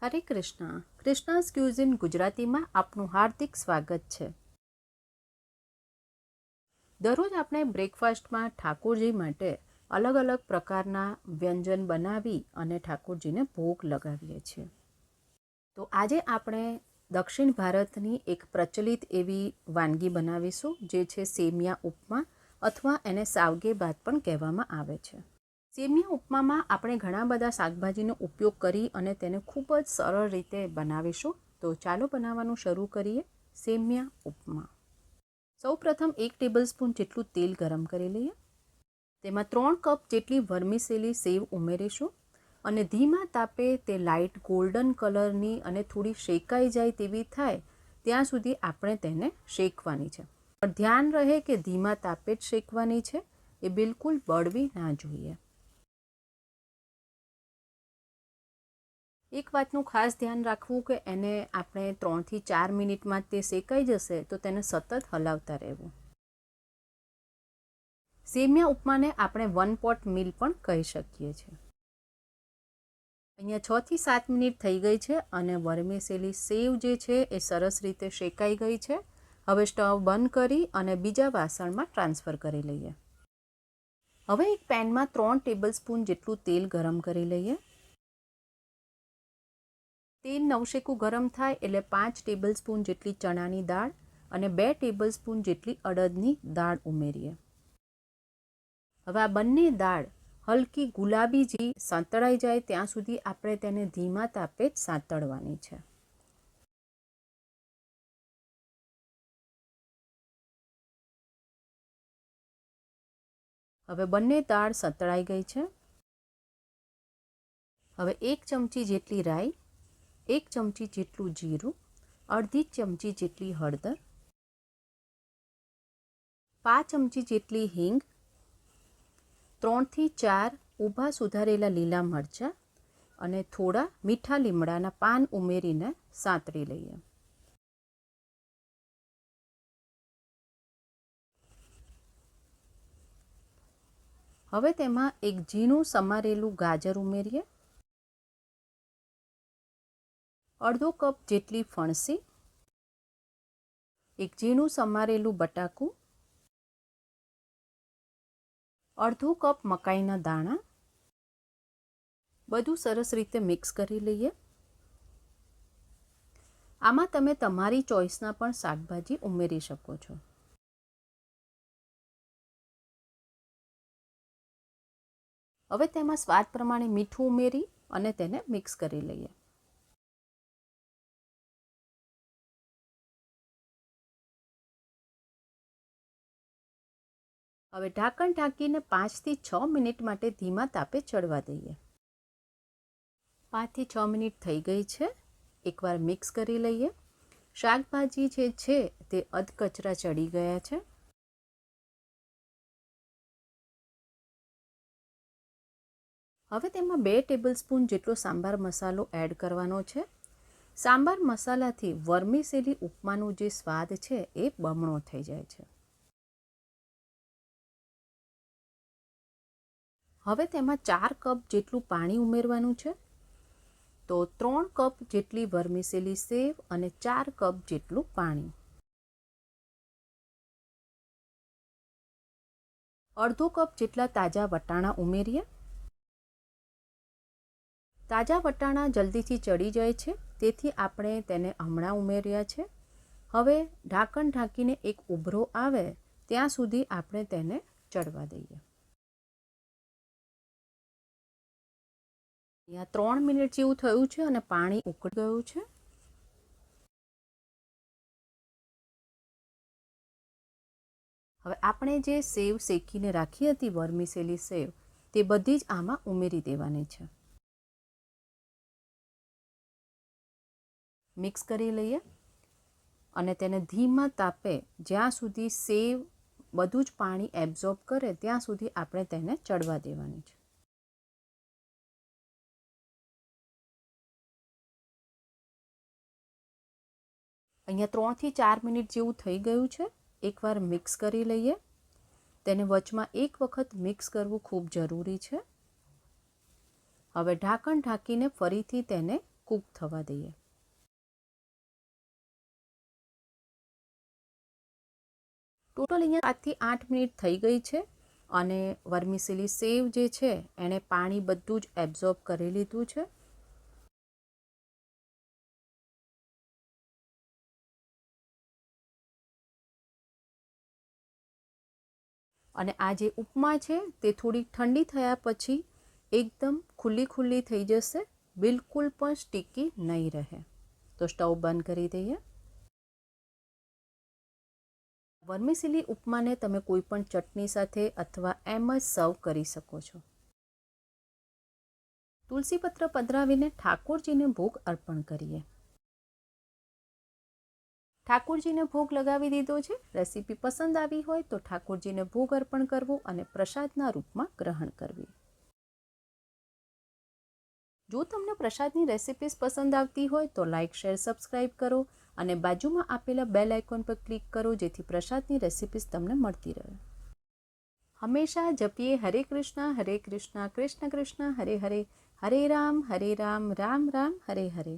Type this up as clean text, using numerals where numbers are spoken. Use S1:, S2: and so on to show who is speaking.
S1: હરે Krishna. કૃષ્ણાસ cuisine ગુજરાતીમાં આપનું હાર્દિક સ્વાગત છે. દરરોજ આપણે બ્રેકફાસ્ટમાં ઠાકોરજી માટે અલગ અલગ પ્રકારના વ્યંજન બનાવી અને ઠાકોરજીને ભોગ લગાવીએ છીએ. તો આજે આપણે દક્ષિણ ભારતની એક પ્રચલિત એવી વાનગી બનાવીશું, જે છે સેમિયા ઉપમા, અથવા એને સાવગે ભાત પણ કહેવામાં આવે છે. સેમિયા ઉપમામાં આપણે ઘણા બધા શાકભાજીનો ઉપયોગ કરી અને તેને ખૂબ જ સરળ રીતે બનાવીશું. તો ચાલો બનાવવાનું શરૂ કરીએ. સેમિયા ઉપમા. સૌપ્રથમ 1 ટેબલસ્પૂન જેટલું તેલ ગરમ કરી લઈએ. તેમાં 3 કપ જેટલી વર્મિસેલી સેવ ઉમેરીશું અને ધીમા તાપે તે લાઇટ ગોલ્ડન કલરની અને થોડી શેકાઈ જાય તેવી થાય ત્યાં સુધી આપણે તેને શેકવાની છે. પણ ધ્યાન રહે કે ધીમા તાપે જ શેકવાની છે, એ બિલકુલ બળવી ના જોઈએ. એક વાતનું ખાસ ધ્યાન રાખવું કે એને આપણે 3 થી 4 મિનિટમાં તે શેકાઈ જશે, તો તેને સતત હલાવતા રહેવું. સેમિયા ઉપમાને આપણે 1 પોટ મીલ પણ કહી શકીએ છીએ. અહીંયા 6 થી 7 મિનિટ થઈ ગઈ છે અને વર્મિસેલી સેવ જે છે એ સરસ રીતે શેકાઈ ગઈ છે. હવે સ્ટવ બંધ કરી અને બીજા વાસણમાં ટ્રાન્સફર કરી લઈએ. હવે એક પેનમાં 3 ટેબલસ્પૂન જેટલું તેલ ગરમ કરી લઈએ. તેલ નવશેકું ગરમ થાય એટલે 5 ટેબલસ્પૂન જેટલી ચણાની દાળ અને 2 ટેબલસ્પૂન જેટલી અડદની દાળ ઉમેરીએ. હવે આ બંને દાળ હલકી ગુલાબી જેવી સાંતળાઈ જાય ત્યાં સુધી આપણે તેને ધીમા તાપે જ સાંતળવાની છે. હવે બંને દાળ સાંતળાઈ ગઈ છે. હવે 1 ચમચી જેટલી રાઈ, 1 ચમચી જેટલું જીરું, અડધી ચમચી જેટલી હળદર, 5 ચમચી જેટલી હિંગ, 3 થી 4 ઊભા સુધારેલા લીલા મરચાં અને થોડા મીઠા લીમડાના પાન ઉમેરીને સાંતળી લઈએ. હવે તેમાં એક ઝીણું સમારેલું ગાજર ઉમેરીએ, અડધો કપ જેટલી ફણસી, એક ઝીણું સમારેલું બટાકું, અડધો કપ મકાઈના દાણા. બધું સરસ રીતે મિક્સ કરી લઈએ. આમાં તમે તમારી ચોઈસના પણ શાકભાજી ઉમેરી શકો છો. હવે તેમાં સ્વાદ પ્રમાણે મીઠું ઉમેરી અને તેને મિક્સ કરી લઈએ. હવે ઢાંકણ ઢાંકીને 5 થી 6 મિનિટ માટે ધીમા તાપે ચડવા દઈએ. 5 થી 6 મિનિટ થઈ ગઈ છે. એકવાર મિક્સ કરી લઈએ. શાકભાજી જે છે તે અધકચરા ચડી ગયા છે. હવે તેમાં 2 ટેબલસ્પૂન જેટલો સાંભાર મસાલો એડ કરવાનો છે. સાંભાર મસાલાથી વર્મિસેલી ઉપમાનો જે સ્વાદ છે એ બમણો થઈ જાય છે. હવે તેમાં 4 કપ જેટલું પાણી ઉમેરવાનું છે. તો 3 કપ જેટલી વર્મિસેલી સેવ અને 4 કપ જેટલું પાણી. અડધો કપ જેટલા તાજા વટાણા ઉમેરીએ. તાજા વટાણા જલ્દીથી ચડી જાય છે, તેથી આપણે તેને હમણાં ઉમેર્યા છે. હવે ઢાંકણ ઢાંકીને એક ઉભરો આવે ત્યાં સુધી આપણે તેને ચડવા દઈએ. અહીંયા 3 મિનિટ જેવું થયું છે અને પાણી ઉકળી ગયું છે. હવે આપણે જે સેવ શેકીને રાખી હતી, વર્મિસેલી સેવ, તે બધી જ આમાં ઉમેરી દેવાની છે. મિક્સ કરી લઈએ અને તેને ધીમા તાપે જ્યાં સુધી સેવ બધું જ પાણી એબ્ઝોર્બ કરે ત્યાં સુધી આપણે તેને ચડવા દેવાની છે. અહીંયા 3 થી 4 મિનિટ જેવું થઈ ગયું છે. એકવાર મિક્સ કરી લઈએ. તેને વચમાં એક વખત મિક્સ કરવું ખૂબ જરૂરી છે. હવે ઢાંકણ ઢાંકીને ફરીથી તેને કૂક થવા દઈએ. ટોટલ અહીંયા 7 થી 8 મિનિટ થઈ ગઈ છે અને વર્મિસેલી સેવ જે છે એણે પાણી બધું જ એબ્ઝોર્બ કરી લીધું છે. અને આ જે ઉપમા છે તે થોડી ઠંડી થયા પછી એકદમ ખુલ્લી થઈ જશે, બિલકુલ પણ સ્ટીકી નહીં રહે. તો સ્ટવ બંધ કરી દઈએ. વર્મિસેલી ઉપમાને તમે કોઈ પણ ચટણી સાથે અથવા એમ જ સર્વ કરી શકો છો. તુલસીપત્ર પધરાવીને ઠાકોરજીને ભોગ અર્પણ કરીએ. ઠાકોરજીને ભોગ લગાવી દીધો છે. રેસીપી પસંદ આવી હોય તો ઠાકોરજીને ભોગ અર્પણ કરવું અને પ્રસાદના રૂપમાં ગ્રહણ કરવી. જો તમને પ્રસાદની રેસિપીઝ પસંદ આવતી હોય તો લાઇક, શેર, સબસ્ક્રાઇબ કરો અને બાજુમાં આપેલા બેલ આઇકોન પર ક્લિક કરો જેથી પ્રસાદની રેસિપીઝ તમને મળતી રહે. હંમેશા જપીએ હરે કૃષ્ણ કૃષ્ણ કૃષ્ણ હરે હરે, હરે રામ રામ રામ હરે હરે.